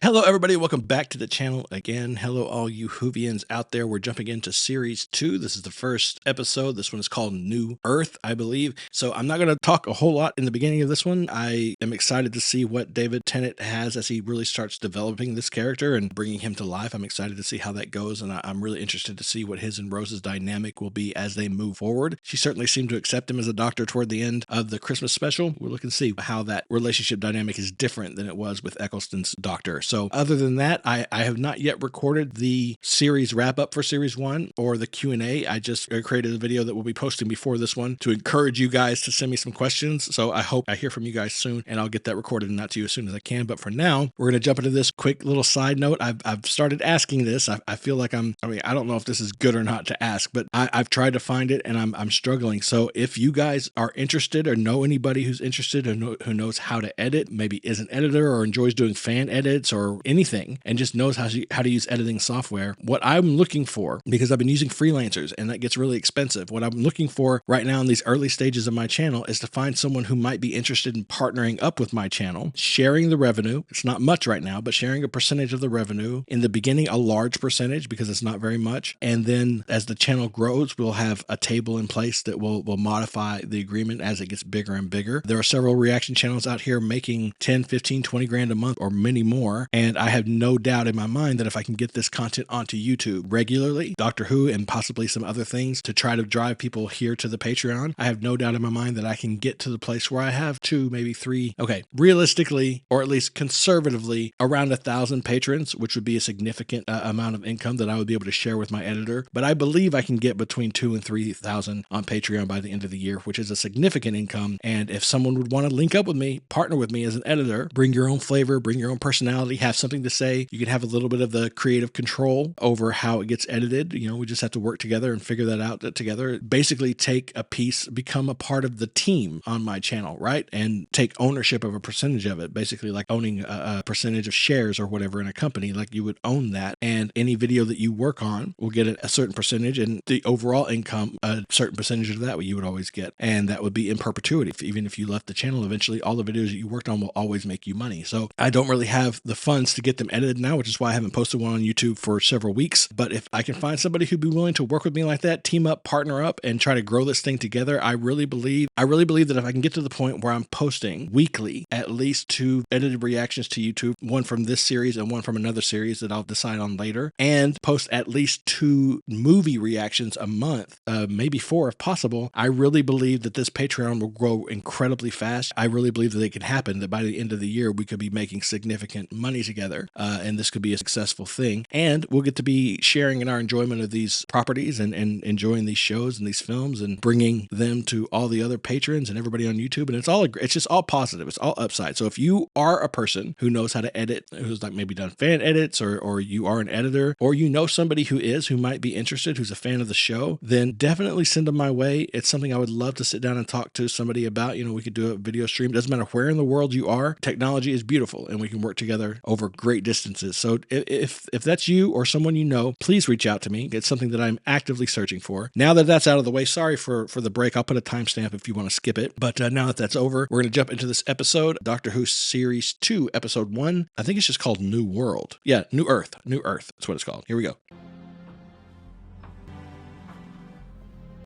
Hello, everybody. Welcome back to the channel again. Hello, all you Whovians out there. We're jumping into series 2. This is the first episode. This one is called New Earth, I believe. So I'm not going to talk a whole lot in the beginning of this one. I am excited to see what David Tennant has as he really starts developing this character and bringing him to life. I'm excited to see how that goes, and I'm really interested to see what his and Rose's dynamic will be as they move forward. She certainly seemed to accept him as a doctor toward the end of the Christmas special. We're looking to see how that relationship dynamic is different than it was with Eccleston's doctor. So other than that, I have not yet recorded the series wrap up for series 1 or the Q&A. I just created a video that we'll be posting before this one to encourage you guys to send me some questions. So I hope I hear from you guys soon, and I'll get that recorded and out to you as soon as I can. But for now, we're going to jump into this quick little side note. I've started asking this. I feel like I don't know if this is good or not to ask, but I've tried to find it and I'm struggling. So if you guys are interested or know anybody who's interested or who knows how to edit, maybe is an editor or enjoys doing fan edits or anything and just knows how to use editing software, what I'm looking for, because I've been using freelancers and that gets really expensive, what I'm looking for right now in these early stages of my channel is to find someone who might be interested in partnering up with my channel, sharing the revenue. It's not much right now, but sharing a percentage of the revenue. In the beginning, a large percentage because it's not very much. And then as the channel grows, we'll have a table in place that will modify the agreement as it gets bigger and bigger. There are several reaction channels out here making 10, 15, 20 grand a month or many more. And I have no doubt in my mind that if I can get this content onto YouTube regularly, Doctor Who and possibly some other things to try to drive people here to the Patreon, I have no doubt in my mind that I can get to the place where I have 2, maybe 3, realistically, or at least conservatively, around 1,000 patrons, which would be a significant amount of income that I would be able to share with my editor. But I believe I can get between 2,000 and 3,000 on Patreon by the end of the year, which is a significant income. And if someone would want to link up with me, partner with me as an editor, bring your own flavor, bring your own personality, have something to say, you can have a little bit of the creative control over how it gets edited. We just have to work together and figure that out together. Basically take a piece, become a part of the team on my channel, right? And take ownership of a percentage of it, basically like owning a percentage of shares or whatever in a company, like you would own that. And any video that you work on will get a certain percentage, and the overall income, a certain percentage of that you would always get. And that would be in perpetuity. Even if you left the channel, eventually all the videos that you worked on will always make you money. So I don't really have the funds to get them edited now, which is why I haven't posted one on YouTube for several weeks. But if I can find somebody who'd be willing to work with me like that, team up, partner up, and try to grow this thing together, I really believe that if I can get to the point where I'm posting weekly at least 2 edited reactions to YouTube, one from this series and one from another series that I'll decide on later, and post at least 2 movie reactions a month, maybe 4 if possible, I really believe that this Patreon will grow incredibly fast. I really believe that it can happen, that by the end of the year, we could be making significant money together, and this could be a successful thing. And we'll get to be sharing in our enjoyment of these properties and enjoying these shows and these films and bringing them to all the other patrons and everybody on YouTube. And it's just all positive. It's all upside. So if you are a person who knows how to edit, who's like maybe done fan edits, or you are an editor, or you know somebody who might be interested, who's a fan of the show, then definitely send them my way. It's something I would love to sit down and talk to somebody about. We could do a video stream. It doesn't matter where in the world you are. Technology is beautiful and we can work together over great distances. So if that's you or someone you know, please reach out to me. It's something that I'm actively searching for. Now that that's out of the way, sorry for the break. I'll put a timestamp if you want to skip it. But now that that's over, we're going to jump into this episode, Doctor Who Series 2, Episode 1. I think it's just called New World. Yeah, New Earth. New Earth. That's what it's called. Here we go.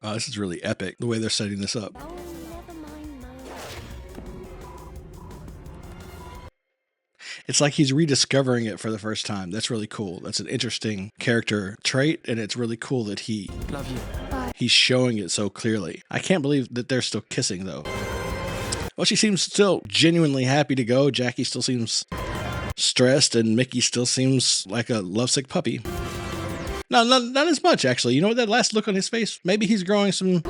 Oh, this is really epic, the way they're setting this up. It's like he's rediscovering it for the first time. That's really cool. That's an interesting character trait, and it's really cool that Love you. he's showing it so clearly. I can't believe that they're still kissing, though. Well, she seems still genuinely happy to go. Jackie still seems stressed, and Mickey still seems like a lovesick puppy. No, not as much, actually. You know what, that last look on his face? Maybe he's growing some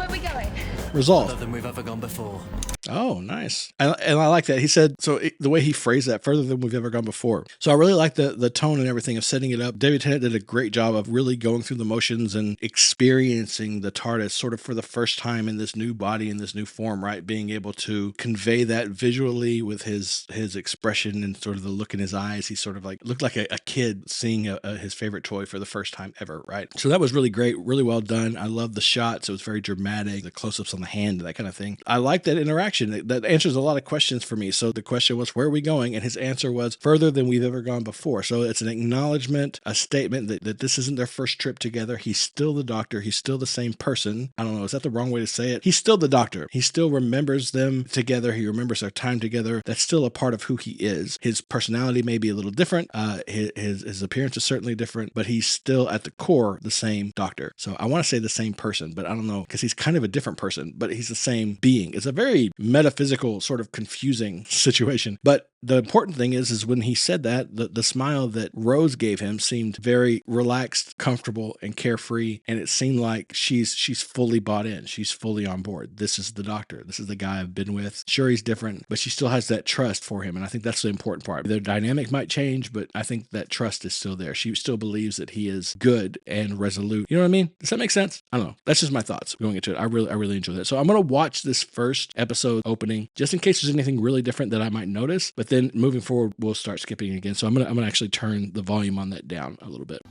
resolve. Further than we've ever gone before. Oh, nice. And I like that. He said, the way he phrased that, further than we've ever gone before. So I really like the tone and everything of setting it up. David Tennant did a great job of really going through the motions and experiencing the TARDIS sort of for the first time in this new body, in this new form, right? Being able to convey that visually with his expression and sort of the look in his eyes. He sort of like looked like a kid seeing his favorite toy for the first time ever, right? So that was really great, really well done. I love the shots. It was very dramatic. The close-ups on the hand, that kind of thing. I like that interaction. That answers a lot of questions for me. So the question was, where are we going? And his answer was further than we've ever gone before. So it's an acknowledgement, a statement that this isn't their first trip together. He's still the Doctor. He's still the same person. I don't know. Is that the wrong way to say it? He's still the Doctor. He still remembers them together. He remembers their time together. That's still a part of who he is. His personality may be a little different. His appearance is certainly different, but he's still at the core the same Doctor. So I want to say the same person, but I don't know, because he's kind of a different person, but he's the same being. It's a very metaphysical, sort of confusing situation. But the important thing is when he said that, the smile that Rose gave him seemed very relaxed, comfortable, and carefree. And it seemed like she's fully bought in. She's fully on board. This is the Doctor. This is the guy I've been with. Sure, he's different, but she still has that trust for him. And I think that's the important part. Their dynamic might change, but I think that trust is still there. She still believes that he is good and resolute. You know what I mean? Does that make sense? I don't know. That's just my thoughts going into it. I really enjoy that. So I'm going to watch this first episode opening just in case there's anything really different that I might notice. But then moving forward, we'll start skipping again. So I'm gonna actually turn the volume on that down a little bit.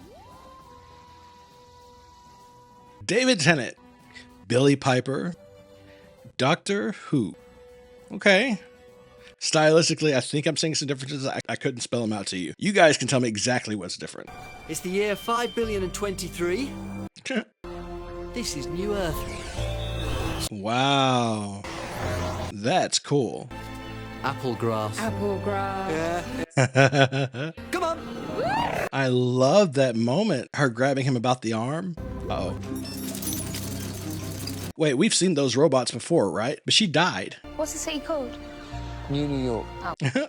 David Tennant, Billy Piper, Doctor Who. Okay. Stylistically, I think I'm seeing some differences. I couldn't spell them out to you. You guys can tell me exactly what's different. It's the year 5,023,000,023. This is New Earth. Wow. That's cool. Applegrass. Yeah. Come on. I love that moment. Her grabbing him about the arm. Uh-oh. Wait, we've seen those robots before, right? But she died. What's the city called? New York.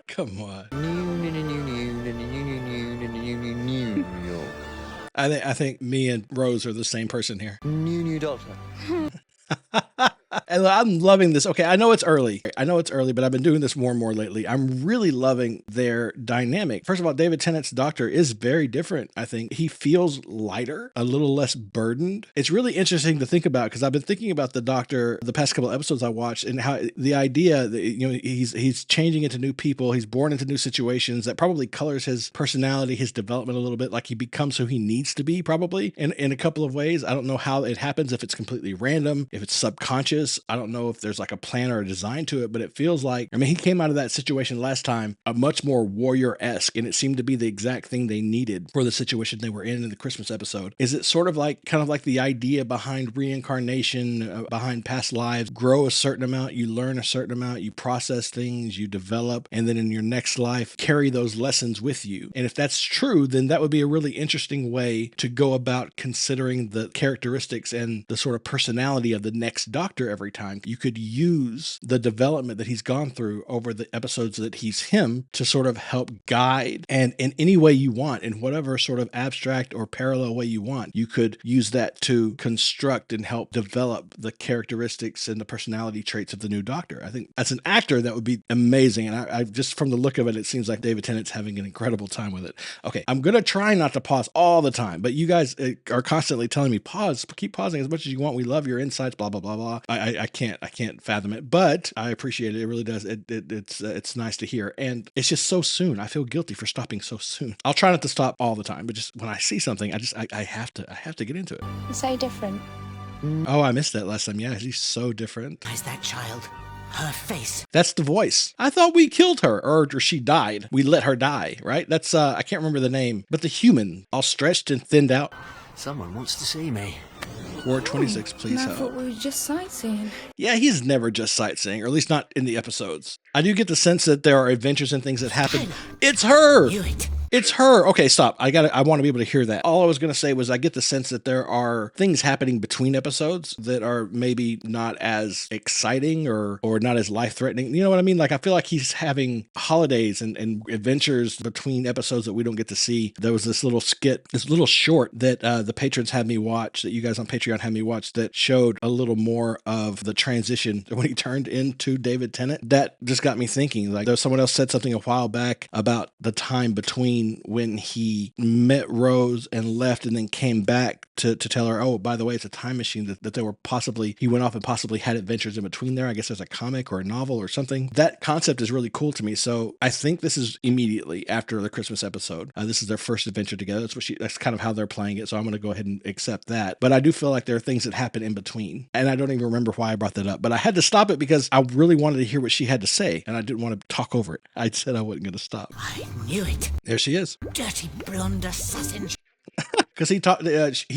Come on. New York. I think me and Rose are the same person here. New Doctor. And I'm loving this. Okay, I know it's early, but I've been doing this more and more lately. I'm really loving their dynamic. First of all, David Tennant's Doctor is very different, I think. He feels lighter, a little less burdened. It's really interesting to think about because I've been thinking about the Doctor the past couple of episodes I watched and how the idea that, you know, he's changing into new people, he's born into new situations that probably colors his personality, his development a little bit, like he becomes who he needs to be probably in a couple of ways. I don't know how it happens, if it's completely random, if it's subconscious. I don't know if there's like a plan or a design to it, but it feels like, I mean, he came out of that situation last time a much more warrior-esque, and it seemed to be the exact thing they needed for the situation they were in the Christmas episode. Is it sort of like, kind of like the idea behind reincarnation, behind past lives, grow a certain amount, you learn a certain amount, you process things, you develop, and then in your next life, carry those lessons with you. And if that's true, then that would be a really interesting way to go about considering the characteristics and the sort of personality of the next Doctor every time. You could use the development that he's gone through over the episodes that he's him to sort of help guide, and in any way you want, in whatever sort of abstract or parallel way you want, you could use that to construct and help develop the characteristics and the personality traits of the new Doctor. I think as an actor, that would be amazing. And I just, from the look of it, it seems like David Tennant's having an incredible time with it. Okay, I'm going to try not to pause all the time, but you guys are constantly telling me, pause, keep pausing as much as you want. We love your insights, blah, blah, blah, blah. I can't fathom it, but I appreciate it. It really does. It's nice to hear. And it's just so soon. I feel guilty for stopping so soon. I'll try not to stop all the time, but just when I see something, I have to get into it. You're so different. Oh, I missed that last time. Yeah, he's so different. Is that child? Her face. That's the voice. I thought we killed her, or she died. We let her die, right? That's, I can't remember the name, but the human, all stretched and thinned out. Someone wants to see me. Ward 26, please I help. thought we were just sightseeing. Yeah, he's never just sightseeing, or at least not in the episodes. I do get the sense that there are adventures and things that happen. It's her! Knew it. It's her. Okay, stop. I want to be able to hear that. All I was going to say was I get the sense that there are things happening between episodes that are maybe not as exciting or not as life-threatening. You know what I mean? Like, I feel like he's having holidays and adventures between episodes that we don't get to see. There was this little skit, this little short that the patrons had me watch, that you guys on Patreon had me watch, that showed a little more of the transition when he turned into David Tennant. That just got me thinking. Like, there was someone else said something a while back about the time between scene when he met Rose and left and then came back to tell her, oh, by the way, it's a time machine that they were possibly, he went off and possibly had adventures in between there. I guess there's a comic or a novel or something. That concept is really cool to me. So I think this is immediately after the Christmas episode. This is their first adventure together. That's kind of how they're playing it. So I'm going to go ahead and accept that. But I do feel like there are things that happen in between. And I don't even remember why I brought that up, but I had to stop it because I really wanted to hear what she had to say. And I didn't want to talk over it. I said I wasn't going to stop. I knew it. There she is. Dirty blonde assassin. Because he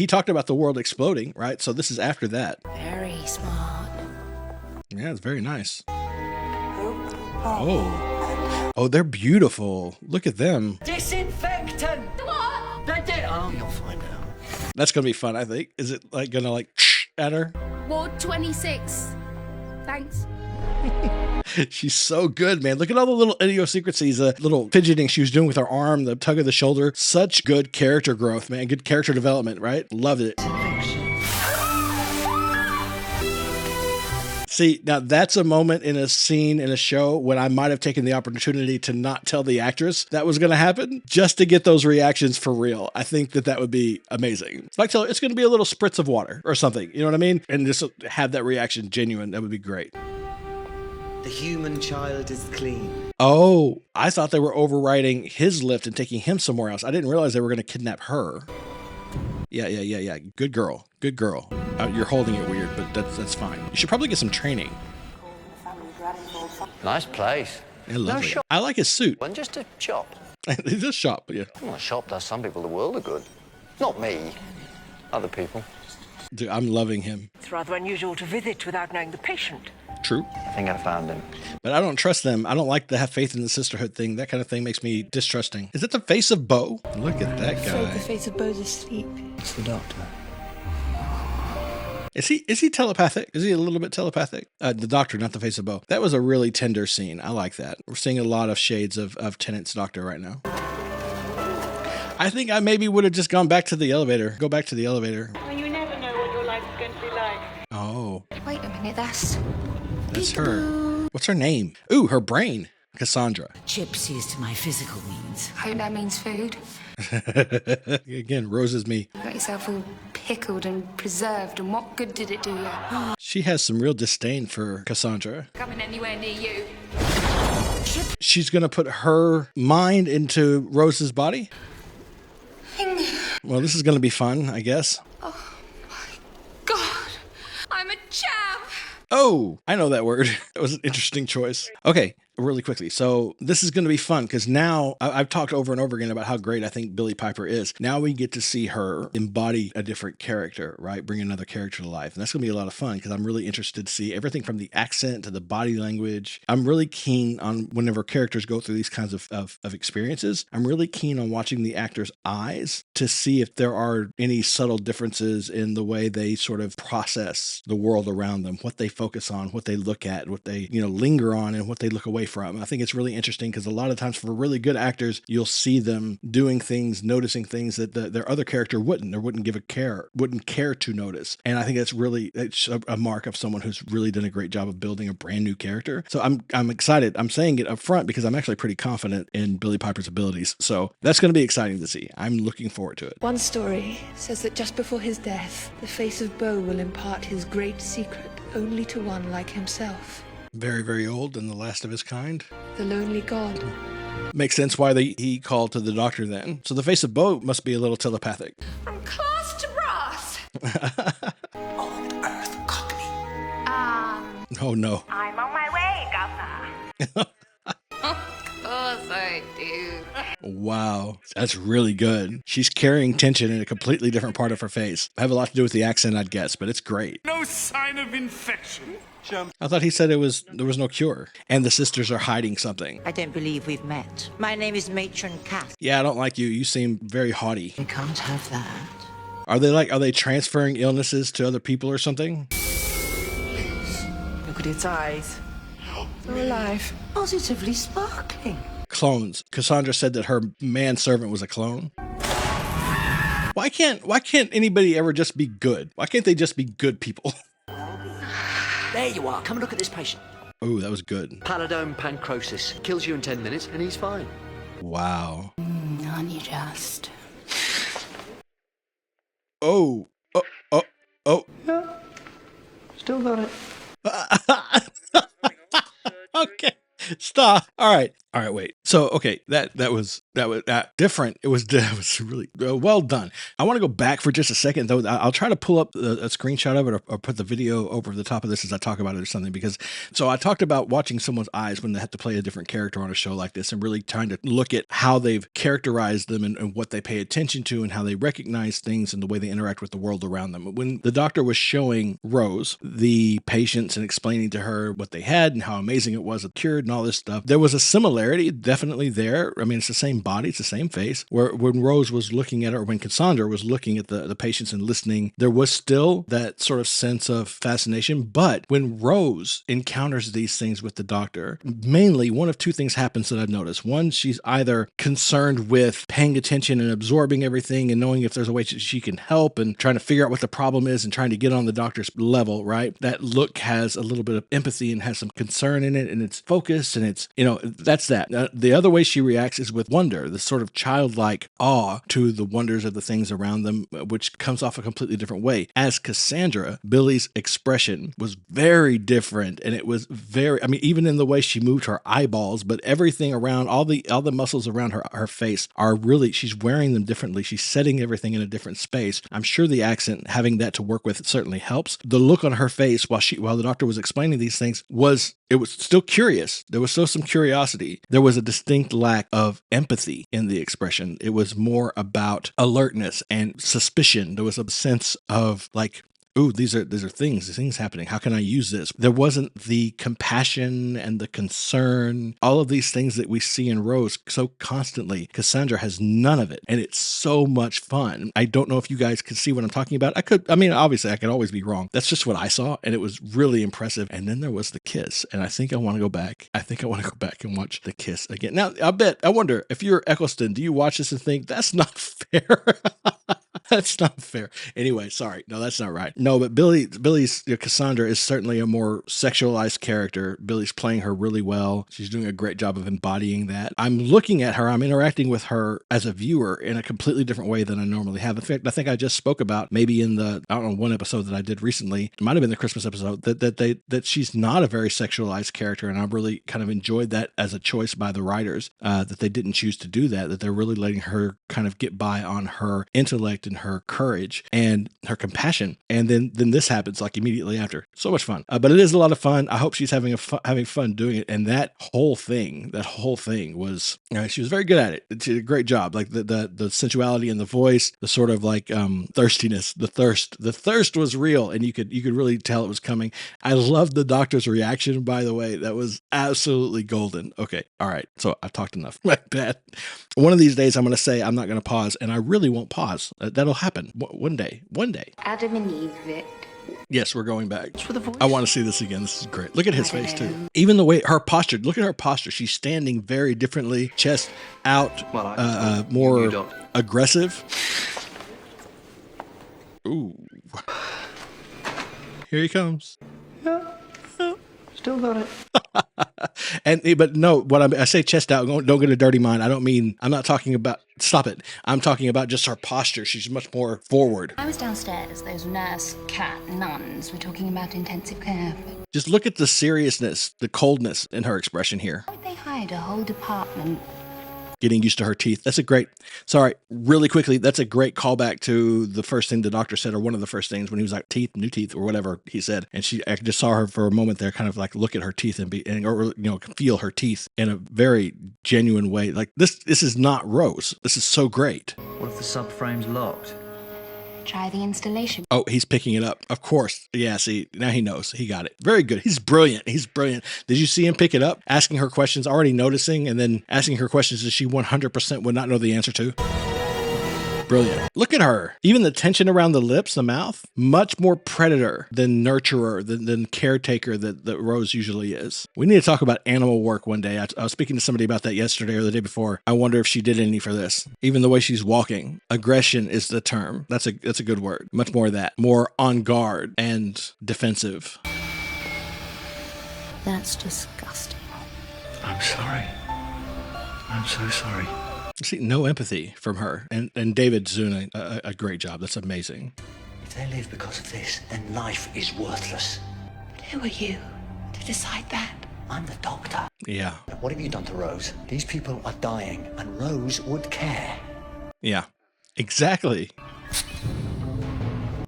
talked about the world exploding, right? So this is after that. Very smart. Yeah, it's very nice. Oh, they're beautiful. Look at them. Disinfectant. What? Oh, you'll find out. That's gonna be fun, I think. Is it like gonna like at her? Ward 26. Thanks. She's so good, man. Look at all the little idiosyncrasies, the little fidgeting she was doing with her arm, the tug of the shoulder. Such good character growth, man. Good character development, right? Loved it. See, now that's a moment in a scene in a show when I might have taken the opportunity to not tell the actress that was going to happen just to get those reactions for real. I think that would be amazing. It's like, tell her it's going to be a little spritz of water or something. You know what I mean? And just have that reaction genuine. That would be great. The human child is clean. Oh, I thought they were overriding his lift and taking him somewhere else. I didn't realize they were going to kidnap her. Yeah. Good girl. You're holding it weird, but that's fine. You should probably get some training. Nice place. I love it. I like his suit. One just a shop. It's a shop, yeah. Well, a shop does some people the world of good. Not me. Other people. Dude, I'm loving him. It's rather unusual to visit without knowing the patient. True. I think I found him. But I don't trust them. I don't like the have faith in the sisterhood thing. That kind of thing makes me distrusting. Is it the face of Bo? Look at that So the guy. face of Bo's asleep. It's the doctor. Is he telepathic? Is he a little bit telepathic? The doctor, not the face of Bo. That was a really tender scene. I like that. We're seeing a lot of shades of Tennant's doctor right now. I think I maybe would have just gone back to the elevator. Go back to the elevator. Well, you never know what your life is going to be like. Oh, Wait a minute, that's her. What's her name? Ooh, her brain. Cassandra. Gypsies to my physical means. hope that means food. Again, Rose is me. You got yourself all pickled and preserved, and what good did it do you? She has some real disdain for Cassandra. Coming anywhere near you. She's going to put her mind into Rose's body? Well, this is going to be fun, I guess. God, I'm a champ. Oh, I know that word. That was an interesting choice. Okay, really quickly. So this is going to be fun because now I've talked over and over again about how great I think Billie Piper is. Now we get to see her embody a different character, right? Bring another character to life. And that's going to be a lot of fun because I'm really interested to see everything from the accent to the body language. I'm really keen on whenever characters go through these kinds of experiences, I'm really keen on watching the actors' eyes to see if there are any subtle differences in the way they sort of process the world around them, what they focus on, what they look at, what they, linger on, and what they look away from. I think it's really interesting because a lot of times for really good actors, you'll see them doing things, noticing things that their other character wouldn't or wouldn't care to notice. And I think it's a mark of someone who's really done a great job of building a brand new character. So I'm excited. I'm saying it up front because I'm actually pretty confident in Billie Piper's abilities. So that's going to be exciting to see. I'm looking forward to it. One story says that just before his death, the face of Bo will impart his great secret only to one like himself. Very, very old and the last of his kind. The lonely god. Makes sense why he called to the doctor then. So the face of Bo must be a little telepathic. From class to brass. On Earth, Cockney. Oh no. I'm on my way, Governor. Of course I do. Wow. That's really good. She's carrying tension in a completely different part of her face. Have a lot to do with the accent, I'd guess, but it's great. No sign of infection. I thought he said there was no cure. And the sisters are hiding something. I don't believe we've met. My name is Matron Cass. Yeah, I don't like you. You seem very haughty. We can't have that. Are they transferring illnesses to other people or something? Look at its eyes. They're alive. Positively sparkling. Clones. Cassandra said that her manservant was a clone. Why can't anybody ever just be good? Why can't they just be good people? There you are. Come and look at this patient. Oh, that was good. Pallidome pancreasis. Kills you in 10 minutes and he's fine. Wow. I you just? Oh, oh, oh, oh. Still got it. Okay, stop. All right, wait. So, okay, that was different. It was that was really well done. I want to go back for just a second, though. I'll try to pull up a screenshot of it, or put the video over the top of this as I talk about it or something. Because so I talked about watching someone's eyes when they have to play a different character on a show like this, and really trying to look at how they've characterized them and what they pay attention to, and how they recognize things and the way they interact with the world around them. When the doctor was showing Rose the patients and explaining to her what they had and how amazing it was, it cured and all this stuff, there was a similarity definitely there. I mean, it's the same body, it's the same face. Where when Rose was looking at her, or when Cassandra was looking at the patients and listening, there was still that sort of sense of fascination. But when Rose encounters these things with the doctor, mainly one of two things happens that I've noticed. One, she's either concerned with paying attention and absorbing everything and knowing if there's a way she can help and trying to figure out what the problem is and trying to get on the doctor's level, right? That look has a little bit of empathy and has some concern in it, and it's focused, and it's, that's that. The other way she reacts is with wonder, this sort of childlike awe to the wonders of the things around them, which comes off a completely different way. As Cassandra, Billy's expression was very different, and it was very, I mean, even in the way she moved her eyeballs, but everything around, all the muscles around her face are really, she's wearing them differently. She's setting everything in a different space. I'm sure the accent, having that to work with, certainly helps. The look on her face while the doctor was explaining these things was still curious. There was still some curiosity. There was a distinct lack of empathy in the expression. It was more about alertness and suspicion. There was a sense of like, ooh, these are things happening. How can I use this? There wasn't the compassion and the concern, all of these things that we see in Rose so constantly. Cassandra has none of it, and it's so much fun. I don't know if you guys can see what I'm talking about. Obviously I could always be wrong. That's just what I saw, and it was really impressive. And then there was the kiss, and I think I want to go back. And watch the kiss again. Now, I wonder if you're Eccleston, do you watch this and think that's not fair? That's not fair. Anyway, sorry. No, that's not right. No, but Billy's Cassandra is certainly a more sexualized character. Billy's playing her really well. She's doing a great job of embodying that. I'm looking at her. I'm interacting with her as a viewer in a completely different way than I normally have. In fact, I think I just spoke about maybe in one episode that I did recently, it might have been the Christmas episode, that she's not a very sexualized character. And I really kind of enjoyed that as a choice by the writers, that they didn't choose to do that they're really letting her kind of get by on her intellect and her courage and her compassion. And then this happens like immediately after. So much fun. But it is a lot of fun. I hope she's having fun doing it. And that whole thing was, she was very good at it. She did a great job. Like the sensuality in the voice, the sort of like thirstiness, the thirst was real, and you could really tell it was coming. I loved the doctor's reaction, by the way. That was absolutely golden. Okay. All right. So I've talked enough. My bad. One of these days I'm going to say I'm not going to pause, and I really won't pause. That'll happen one day. Adam and Eve, Vic. Yes, we're going back. I want to see this again. This is great. Look at his face too. Even the way her posture. Look at her posture. She's standing very differently, chest out, more aggressive. Ooh. Here he comes. Still got it. But no, I say chest out, don't get a dirty mind. I'm not talking about, stop it. I'm talking about just her posture. She's much more forward. I was downstairs. Those nurse, cat, nuns were talking about intensive care. Just look at the seriousness, the coldness in her expression here. Why would they hide a whole department? Getting used to her teeth. Really quickly, that's a great callback to the first thing the doctor said, or one of the first things when he was like new teeth, or whatever he said. And I just saw her for a moment there, kind of like look at her teeth or feel her teeth in a very genuine way. Like this is not Rose. This is so great. What if the subframe's locked? Try the installation. Oh, he's picking it up. Of course. Yeah, see, now he knows. He got it. Very good. He's brilliant. Did you see him pick it up? Asking her questions, already noticing, and then asking her questions that she 100% would not know the answer to. Brilliant. Look at her. Even the tension around the lips, the mouth, much more predator than nurturer, than caretaker that Rose usually is. We need to talk about animal work one day. I was speaking to somebody about that yesterday or the day before. I wonder if she did any for this. Even the way she's walking. Aggression is the term. That's a good word. Much more of that. More on guard and defensive. That's disgusting. I'm sorry. I'm so sorry. See, no empathy from her. And David's doing a great job. That's amazing. If they live because of this, then life is worthless. But who are you to decide that? I'm the doctor. Yeah. What have you done to Rose? These people are dying, and Rose would care. Yeah. Exactly.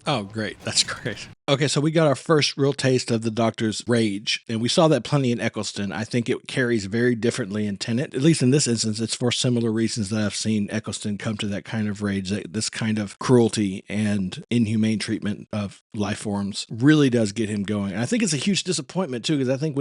Oh, great. That's great. Okay, so we got our first real taste of the Doctor's rage, and we saw that plenty in Eccleston. I think it carries very differently in Tenet. At least in this instance, it's for similar reasons that I've seen Eccleston come to that kind of rage. This kind of cruelty and inhumane treatment of life forms really does get him going. And I think it's a huge disappointment too, because I think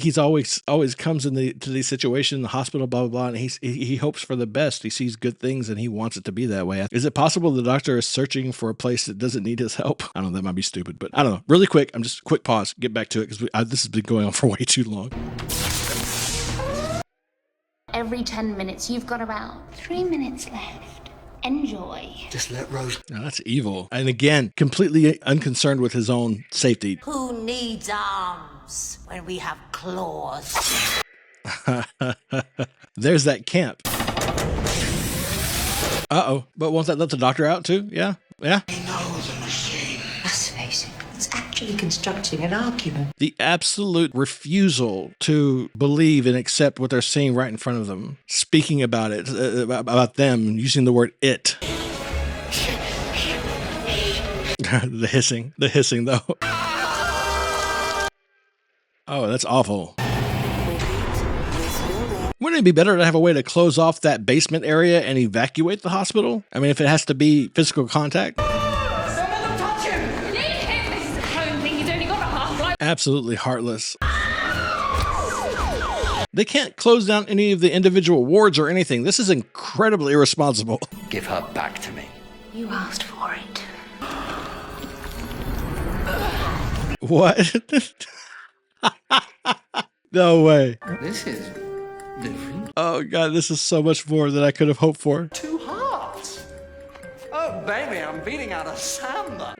he's always comes to these situations in the hospital, blah blah blah, and he hopes for the best. He sees good things and he wants it to be that way. Is it possible the Doctor is searching for a place that doesn't need his help? I don't know. That might be stupid, but I don't know. Really quick, I'm just quick pause, get back to it, because this has been going on for way too long. Every 10 minutes, you've got about 3 minutes left. Enjoy. Just let Rose... Now, that's evil. And again, completely unconcerned with his own safety. Who needs arms when we have claws? There's that camp. Uh-oh. But won't that let the Doctor out too? Yeah? Yeah? He knows a machine. Let's face it, it's actually constructing an argument. The absolute refusal to believe and accept what they're seeing right in front of them. Speaking about it, about them, using the word it. The hissing though. Oh, that's awful. Wouldn't it be better to have a way to close off that basement area and evacuate the hospital? I mean, if it has to be physical contact. Someone touch him! Leave him! This is a home thing. He's only got a half-life. Absolutely heartless. They can't close down any of the individual wards or anything. This is incredibly irresponsible. Give her back to me. You asked for it. What? No way. This is different. Oh, God, this is so much more than I could have hoped for. 2 hearts. Oh, baby, I'm beating out a samba.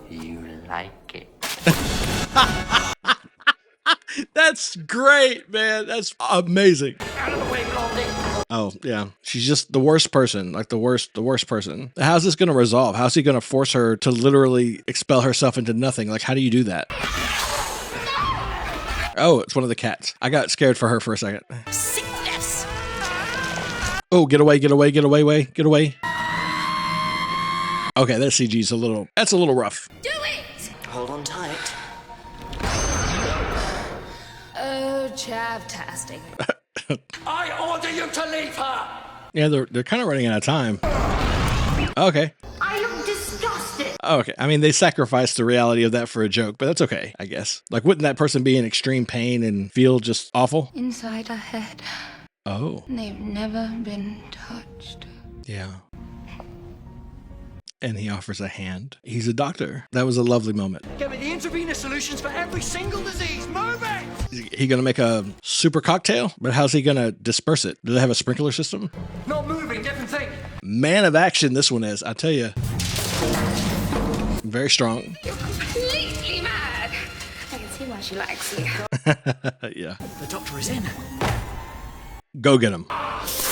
You like it. That's great, man. That's amazing. Out of the way, Blondie. Oh, yeah. She's just the worst person, like the worst person. How's this going to resolve? How's he going to force her to literally expel herself into nothing? Like, how do you do that? Oh, it's one of the cats. I got scared for her for a second. Sickness! Oh, get away. Get away. Okay, that CG's that's a little rough. Do it! Hold on tight. Oh, chavtastic. I order you to leave her! Yeah, they're kind of running out of time. Okay. I look disgusted. Okay. I mean, they sacrificed the reality of that for a joke, but that's okay, I guess. Like, wouldn't that person be in extreme pain and feel just awful? Inside her head. Oh. They've never been touched. Yeah. And he offers a hand. He's a doctor. That was a lovely moment. Get me the intravenous solutions for every single disease. Move it! Is he going to make a super cocktail? But how's he going to disperse it? Do they have a sprinkler system? Not moving, different thing. Man of action, this one is. I tell you. Very strong. You're completely mad. I can see why she likes you. Yeah. The doctor is in. Go get him. Pass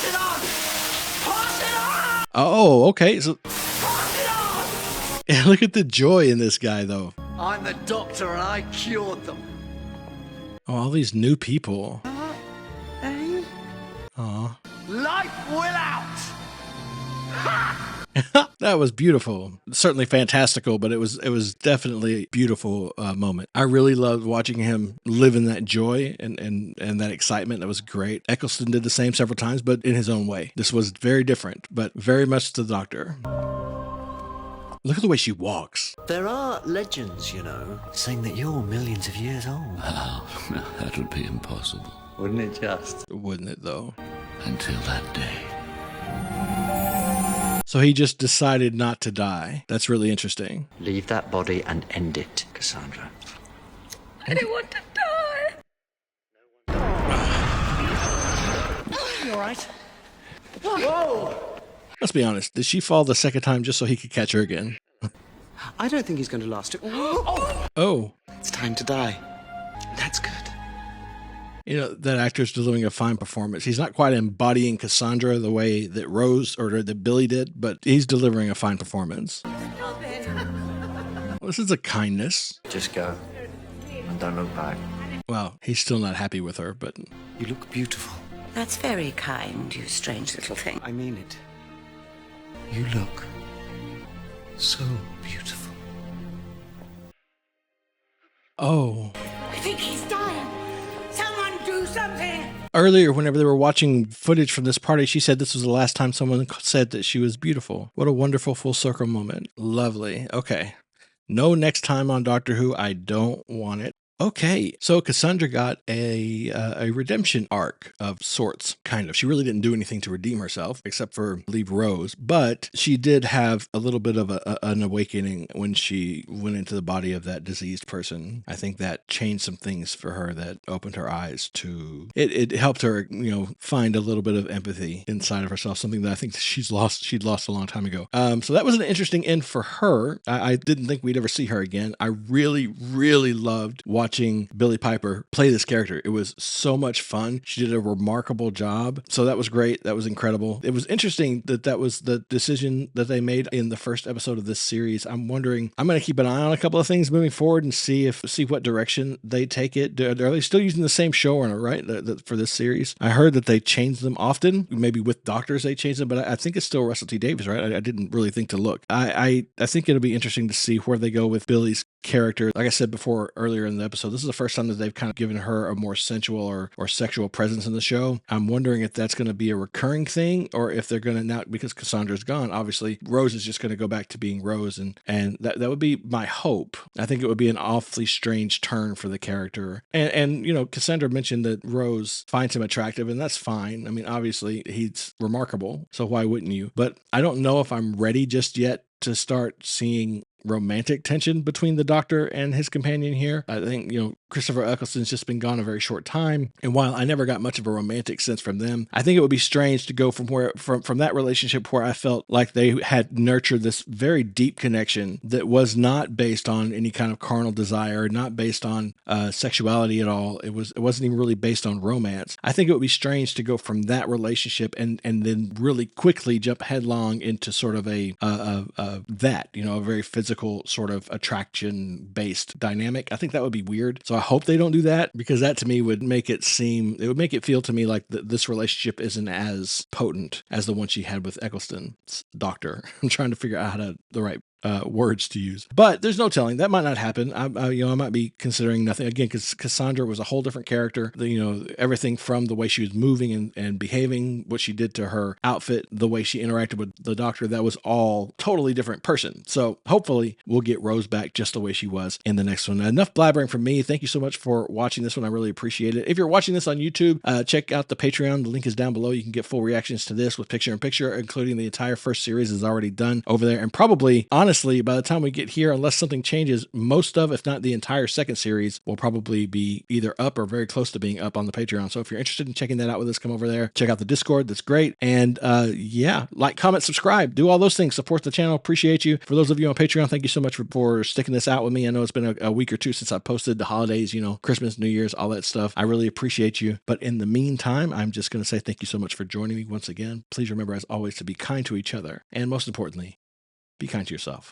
it on! Pass it on! Oh, okay. So Pass it on! yeah, look at the joy in this guy, though. I'm the doctor and I cured them. Oh, all these new people. Eh? Aw. Life will out! That was beautiful. Certainly fantastical, but it was definitely a beautiful moment. I really loved watching him live in that joy and that excitement. That was great. Eccleston did the same several times, but in his own way. This was very different, but very much the Doctor. Look at the way she walks. There are legends, you know, saying that you're millions of years old. Oh, that would be impossible. Wouldn't it just? Wouldn't it, though? Until that day. So he just decided not to die. That's really interesting. Leave that body and end it, Cassandra. I don't want to die. You alright? Whoa! Let's be honest. Did she fall the second time just so he could catch her again? I don't think he's going to last it. Oh. It's time to die. That's good. You know, that actor's delivering a fine performance. He's not quite embodying Cassandra the way that Rose or that Billy did, but he's delivering a fine performance. Well, this is a kindness. Just go and don't look back. Well, he's still not happy with her, but You look beautiful. That's very kind, you strange little thing. I mean it. You look so beautiful. oh. I think he's dying. Someone do something. Earlier, whenever they were watching footage from this party, she said this was the last time someone said that she was beautiful. What a wonderful full circle moment. Lovely. Okay. No next time on Doctor Who. I don't want it. Okay, so Cassandra got a redemption arc of sorts, kind of. She really didn't do anything to redeem herself, except for leave Rose, but she did have a little bit of an awakening when she went into the body of that diseased person. I think that changed some things for her, that opened her eyes to... It helped her, you know, find a little bit of empathy inside of herself, something that I think she'd lost a long time ago. So that was an interesting end for her. I didn't think we'd ever see her again. I really, really loved watching Billie Piper play this character. It was so much fun. She did a remarkable job. So that was great. That was incredible. It was interesting that was the decision that they made in the first episode of this series. I'm wondering, I'm going to keep an eye on a couple of things moving forward and see what direction they take it. Are they still using the same showrunner, right? For this series? I heard that they changed them often. Maybe with doctors they changed them, but I think it's still Russell T Davies, right? I didn't really think to look. I think it'll be interesting to see where they go with Billie's character. Like I said before earlier in the episode, this is the first time that they've kind of given her a more sensual or sexual presence in the show. I'm wondering if that's going to be a recurring thing, or if they're going to now, because Cassandra's gone, obviously Rose is just going to go back to being Rose, and that would be my hope. I think it would be an awfully strange turn for the character. And you know, Cassandra mentioned that Rose finds him attractive, and that's fine. I mean, obviously he's remarkable, so why wouldn't you? But I don't know if I'm ready just yet to start seeing romantic tension between the Doctor and his companion here. I think, you know, Christopher Eccleston's just been gone a very short time, and while I never got much of a romantic sense from them, I think it would be strange to go from that relationship where I felt like they had nurtured this very deep connection that was not based on any kind of carnal desire, not based on sexuality at all. It wasn't even really based on romance. I think it would be strange to go from that relationship and then really quickly jump headlong into sort of a very physical sort of attraction based dynamic. I think that would be weird. So I hope they don't do that, because that to me would make it feel to me like this relationship isn't as potent as the one she had with Eccleston's doctor. I'm trying to figure out the right words to use, but there's no telling. That might not happen. I might be considering nothing again, because Cassandra was a whole different character. Everything from the way she was moving and behaving, what she did to her outfit, the way she interacted with the Doctor, that was all totally different person. So hopefully we'll get Rose back just the way she was in the next one. Enough blabbering from me. Thank you so much for watching this one. I really appreciate it. If you're watching this on YouTube, check out the Patreon. The link is down below. You can get full reactions to this with picture-in-picture, including the entire first series is already done over there. And probably, honestly, by the time we get here, unless something changes, most of, if not the entire second series, will probably be either up or very close to being up on the Patreon. So if you're interested in checking that out with us, come over there. Check out the Discord. That's great. And like, comment, subscribe, do all those things. Support the channel. Appreciate you. For those of you on Patreon, thank you so much for sticking this out with me. I know it's been a week or two since I posted. The holidays, Christmas, New Year's, all that stuff. I really appreciate you. But in the meantime, I'm just going to say thank you so much for joining me once again. Please remember, as always, to be kind to each other. And most importantly, be kind to yourself.